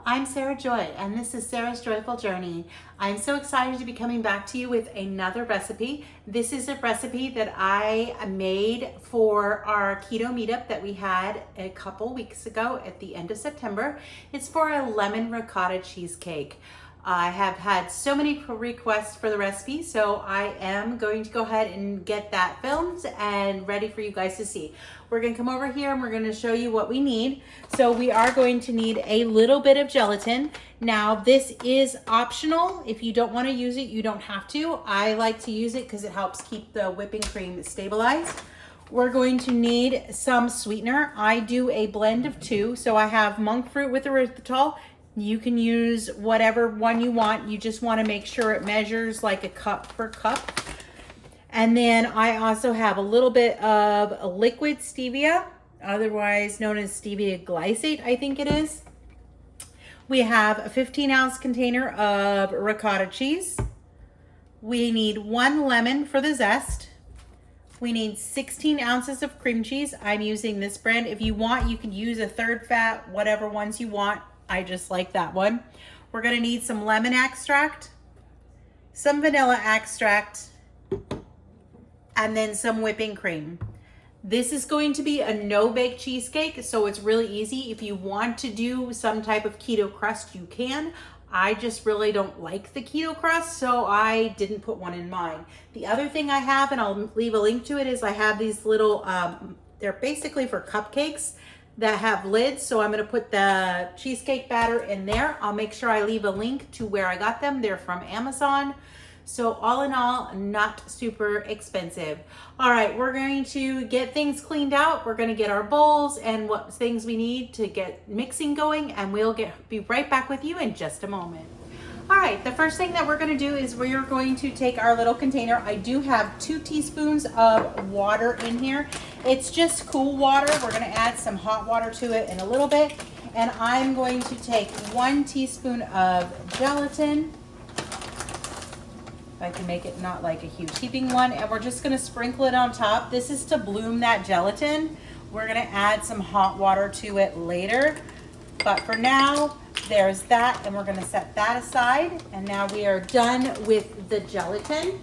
I'm Sarah Joy, and this is Sarah's Joyful Journey. I'm so excited to be coming back to you with another recipe. This is a recipe that I made for our keto meetup that we had a couple weeks ago at the end of September. It's for a lemon ricotta cheesecake. I have had so many requests for the recipe, so I am going to go ahead and get that filmed and ready for you guys to see. We're going to come over here and we're going to show you what we need. So we are going to need a little bit of gelatin. Now this is optional. If you don't want to use it, you don't have to. I like to use it because it helps keep the whipping cream stabilized. We're going to need some sweetener. I do a blend of two. So I have monk fruit with erythritol. You can use whatever one you want. You just want to make sure it measures like a cup per cup. And then I also have a little bit of a liquid stevia, otherwise known as stevia glycate, I think it is. We have a 15-ounce container of ricotta cheese. We need 1 lemon for the zest. We need 16 ounces of cream cheese. I'm using this brand. If you want, you can use a third fat, whatever ones you want. I just like that one. We're gonna need some lemon extract, some vanilla extract, and then some whipping cream. This is going to be a no-bake cheesecake, so it's really easy. If you want to do some type of keto crust, you can. I just really don't like the keto crust, so I didn't put one in mine. The other thing I have, and I'll leave a link to it, is I have these little, they're basically for cupcakes that have lids. So I'm gonna put the cheesecake batter in there. I'll make sure I leave a link to where I got them. They're from Amazon. So all in all, not super expensive. All right, we're going to get things cleaned out. We're gonna get our bowls and what things we need to get mixing going, and we'll be right back with you in just a moment. All right, the first thing that we're gonna do is we're going to take our little container. I do have 2 teaspoons of water in here. It's just cool water. We're gonna add some hot water to it in a little bit. And I'm going to take 1 teaspoon of gelatin. If I can make it not like a huge heaping one. And we're just gonna sprinkle it on top. This is to bloom that gelatin. We're gonna add some hot water to it later. But for now, there's that, and we're gonna set that aside. And now we are done with the gelatin.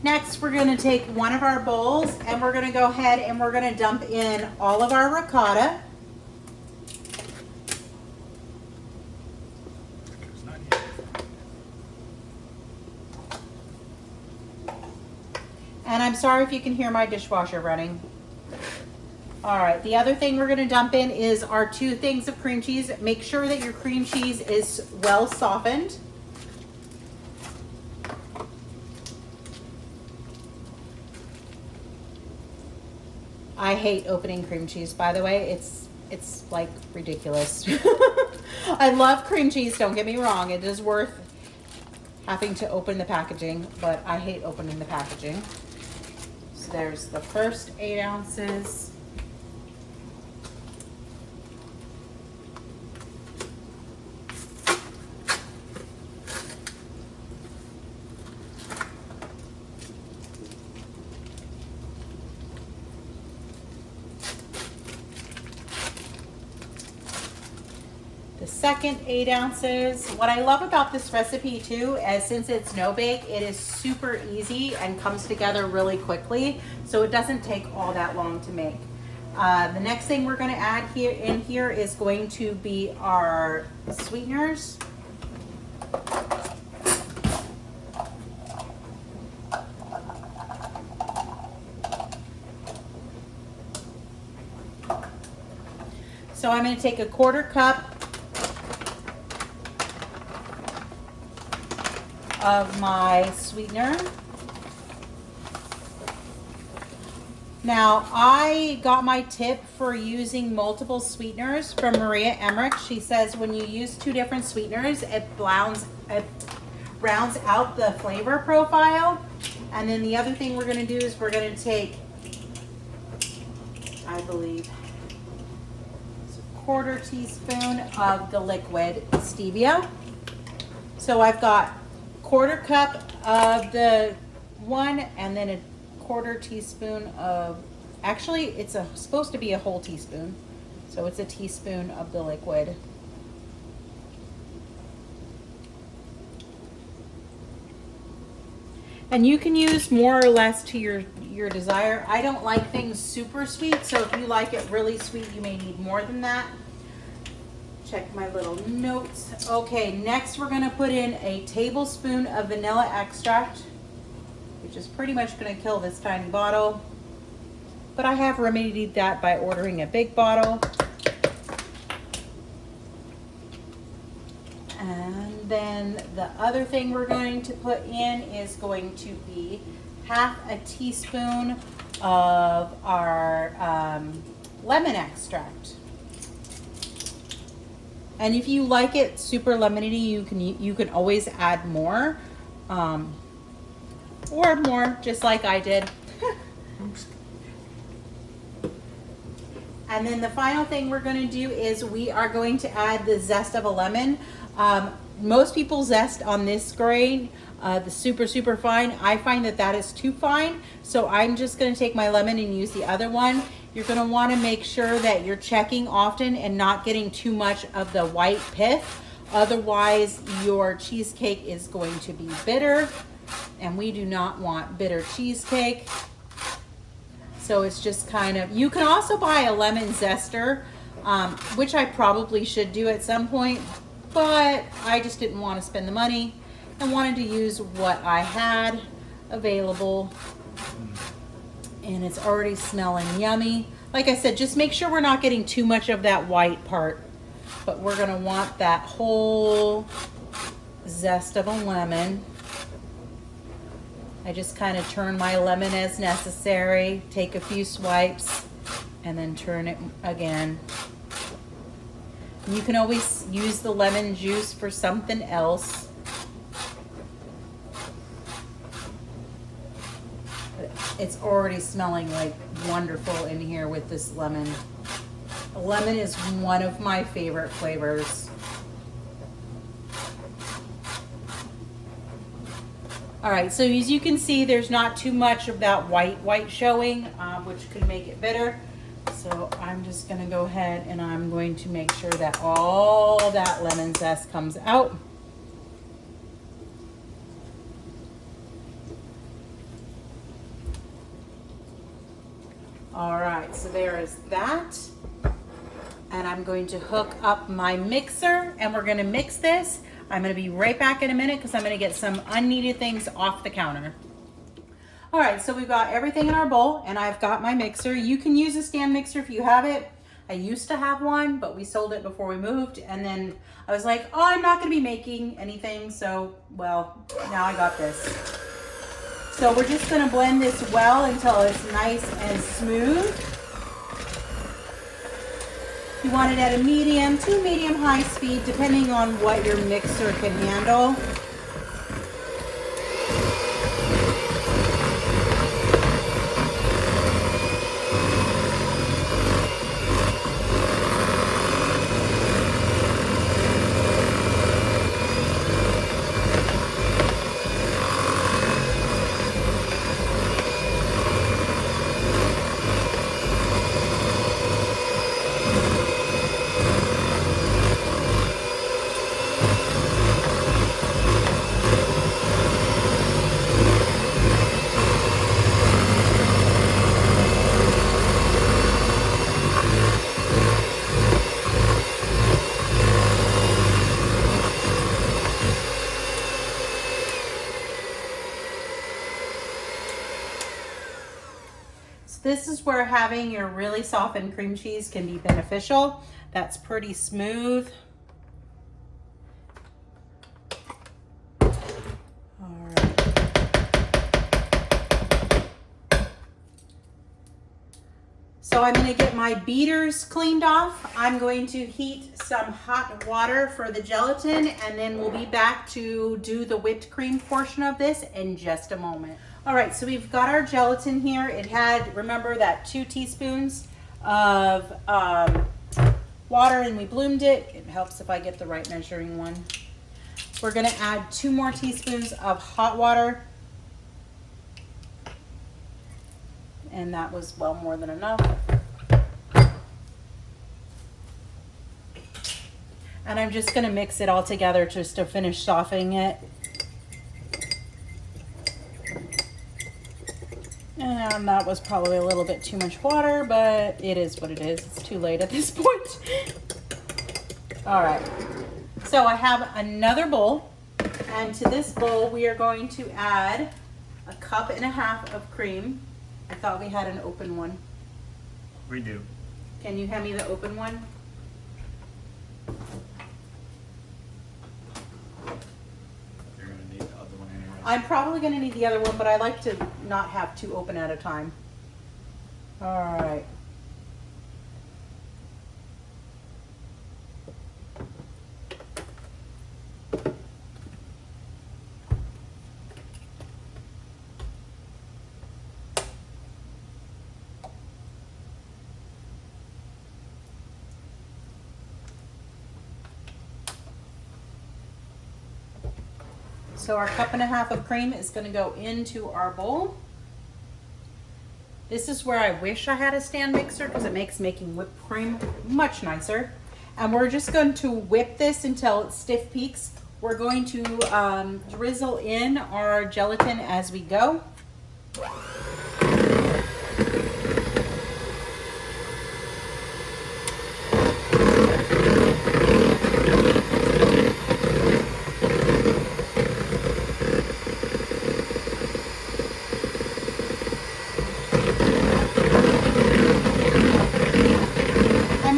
Next, we're gonna take one of our bowls and we're gonna go ahead and we're gonna dump in all of our ricotta. And I'm sorry if you can hear my dishwasher running. All right, the other thing we're gonna dump in is our 2 things of cream cheese. Make sure that your cream cheese is well softened. I hate opening cream cheese, by the way. It's like ridiculous. I love cream cheese, don't get me wrong. It is worth having to open the packaging, but I hate opening the packaging. So there's the first 8 ounces. The second 8 ounces. What I love about this recipe too, as since it's no bake, it is super easy and comes together really quickly, so it doesn't take all that long to make. The next thing we're going to add here is going to be our sweeteners. So I'm going to take a 1/4 cup of my sweetener. Now, I got my tip for using multiple sweeteners from Maria Emmerich. She says when you use 2 different sweeteners, it rounds out the flavor profile. And then the other thing we're going to do is we're going to take, I believe, 1/4 teaspoon of the liquid stevia. So I've got 1/4 cup of the one, and then a 1/4 teaspoon of, actually it's supposed to be a whole teaspoon. So So it's a teaspoon of the liquid. And you can use more or less to your desire. I don't like things super sweet, so if you like it really sweet, you may need more than that. Check my little notes. Okay, next we're gonna put in a tablespoon of vanilla extract, which is pretty much gonna kill this tiny bottle. But I have remedied that by ordering a big bottle. And then the other thing we're going to put in is going to be half a teaspoon of our lemon extract. And if you like it super lemony, you can always add more, or more, just like I did. And then the final thing we're going to do is we are going to add the zest of a lemon. Most people zest on this grade, the super fine. I find that is too fine, so I'm just going to take my lemon and use the other one. You're going to want to make sure that you're checking often and not getting too much of the white pith. Otherwise, your cheesecake is going to be bitter, and we do not want bitter cheesecake. So it's just kind of, you can also buy a lemon zester, which I probably should do at some point, but I just didn't want to spend the money and wanted to use what I had available. And it's already smelling yummy. Like I said, just make sure we're not getting too much of that white part, but we're gonna want that whole zest of a lemon. I just kind of turn my lemon as necessary, take a few swipes, and then turn it again. You can always use the lemon juice for something else. It's already smelling like wonderful in here with this lemon. Lemon is one of my favorite flavors. All right, so as you can see, there's not too much of that white showing, which could make it bitter. So I'm just gonna go ahead and I'm going to make sure that all that lemon zest comes out. All right, so there is that. And I'm going to hook up my mixer and we're gonna mix this. I'm gonna be right back in a minute because I'm gonna get some unneeded things off the counter. All right, so we've got everything in our bowl and I've got my mixer. You can use a stand mixer if you have it. I used to have one, but we sold it before we moved. And then I was like, oh, I'm not gonna be making anything. So, well, now I got this. So we're just gonna blend this well until it's nice and smooth. You want it at a medium to medium high speed, depending on what your mixer can handle. This is where having your really softened cream cheese can be beneficial. That's pretty smooth. All right. So I'm going to get my beaters cleaned off. I'm going to heat some hot water for the gelatin, and then we'll be back to do the whipped cream portion of this in just a moment. All right, so we've got our gelatin here. It had, remember, that 2 teaspoons of water, and we bloomed it. It helps if I get the right measuring one. We're gonna add 2 more teaspoons of hot water. And that was well more than enough. And I'm just gonna mix it all together just to finish softening it. And that was probably a little bit too much water, but it is what it is. It's too late at this point. All right, so I have another bowl, and to this bowl we are going to add 1.5 cups of cream. I thought we had an open one. We do. Can you hand me the open one? You're gonna need the other one anyway. I'm probably gonna need the other one, but I like to not have 2 open at a time. All right. So our 1.5 cups of cream is going to go into our bowl. This is where I wish I had a stand mixer because it makes making whipped cream much nicer. And we're just going to whip this until it stiff peaks. We're going to drizzle in our gelatin as we go.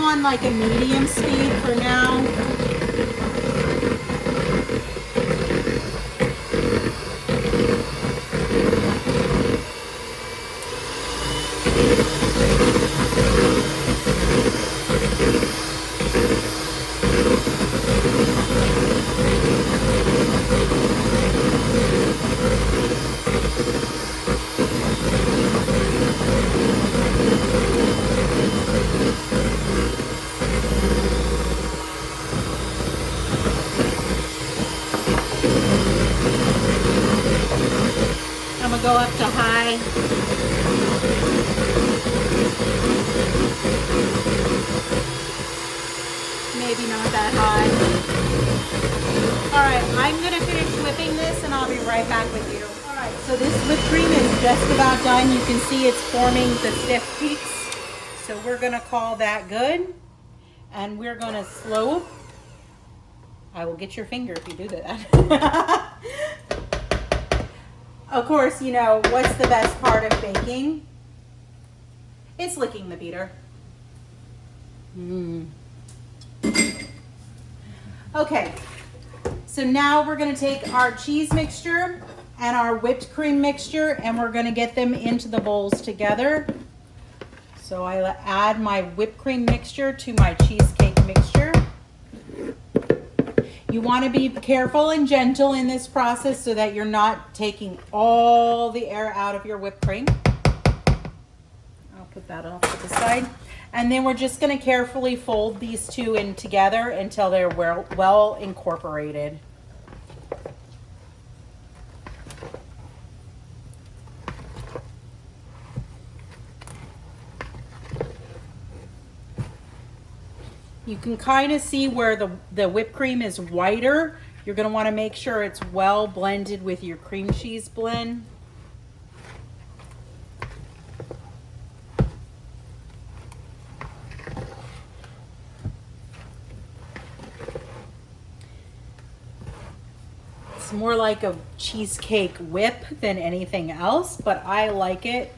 On like a medium speed for now. Go up to high. Maybe not that high. All right, I'm gonna finish whipping this and I'll be right back with you. All right, so this whipped cream is just about done. You can see it's forming the stiff peaks. So we're gonna call that good. And we're gonna slow. I will get your finger if you do that. Of course, you know, what's the best part of baking? It's licking the beater. Okay, so now we're gonna take our cheese mixture and our whipped cream mixture and we're gonna get them into the bowls together. So I add my whipped cream mixture to my cheesecake mixture. You want to be careful and gentle in this process so that you're not taking all the air out of your whipped cream. I'll put that off to the side. And then we're just going to carefully fold these two in together until they're well incorporated. You can kind of see where the whipped cream is whiter. You're going to want to make sure it's well blended with your cream cheese blend. It's more like a cheesecake whip than anything else, but I like it.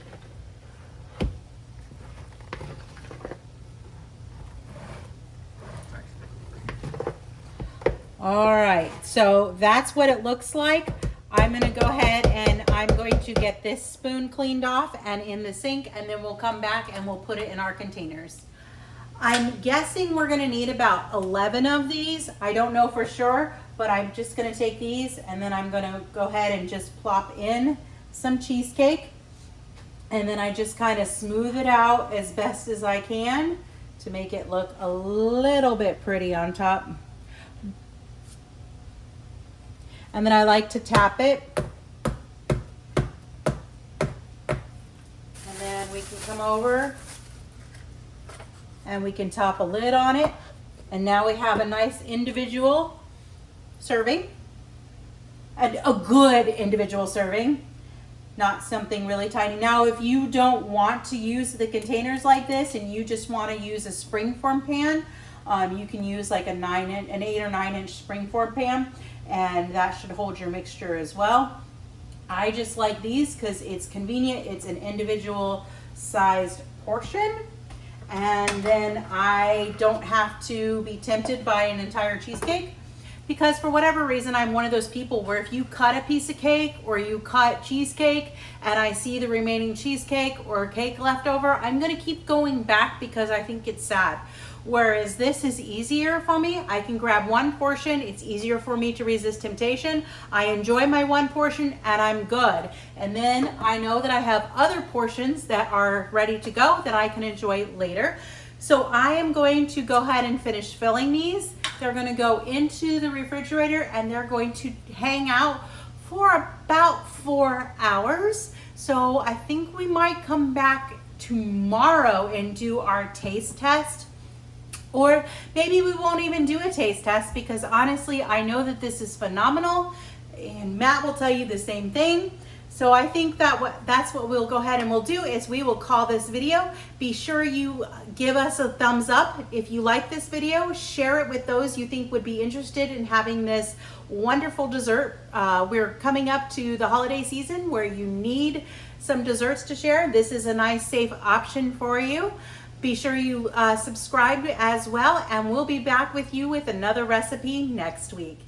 All right, so that's what it looks like. I'm gonna go ahead and I'm going to get this spoon cleaned off and in the sink, and then we'll come back and we'll put it in our containers. I'm guessing we're gonna need about 11 of these. I don't know for sure, but I'm just gonna take these and then I'm gonna go ahead and just plop in some cheesecake. And then I just kind of smooth it out as best as I can to make it look a little bit pretty on top. And then I like to tap it. And then we can come over and we can top a lid on it. And now we have a nice individual serving. A good individual serving, not something really tiny. Now, if you don't want to use the containers like this and you just want to use a springform pan, you can use like an 8 or 9 inch springform pan, and that should hold your mixture as well. I just like these because it's convenient. It's an individual sized portion, and then I don't have to be tempted by an entire cheesecake. Because for whatever reason, I'm one of those people where if you cut a piece of cake or you cut cheesecake and I see the remaining cheesecake or cake left over, I'm gonna keep going back because I think it's sad. Whereas this is easier for me. I can grab one portion. It's easier for me to resist temptation. I enjoy my one portion and I'm good. And then I know that I have other portions that are ready to go that I can enjoy later. So I am going to go ahead and finish filling these. They're going to go into the refrigerator and they're going to hang out for about 4 hours. So I think we might come back tomorrow and do our taste test. Or maybe we won't even do a taste test because honestly, I know that this is phenomenal and Matt will tell you the same thing. So I think that's what we'll go ahead and we'll do is we will call this video. Be sure you give us a thumbs up if you like this video. Share it with those you think would be interested in having this wonderful dessert. We're coming up to the holiday season where you need some desserts to share. This is a nice, safe option for you. Be sure you subscribe as well, and we'll be back with you with another recipe next week.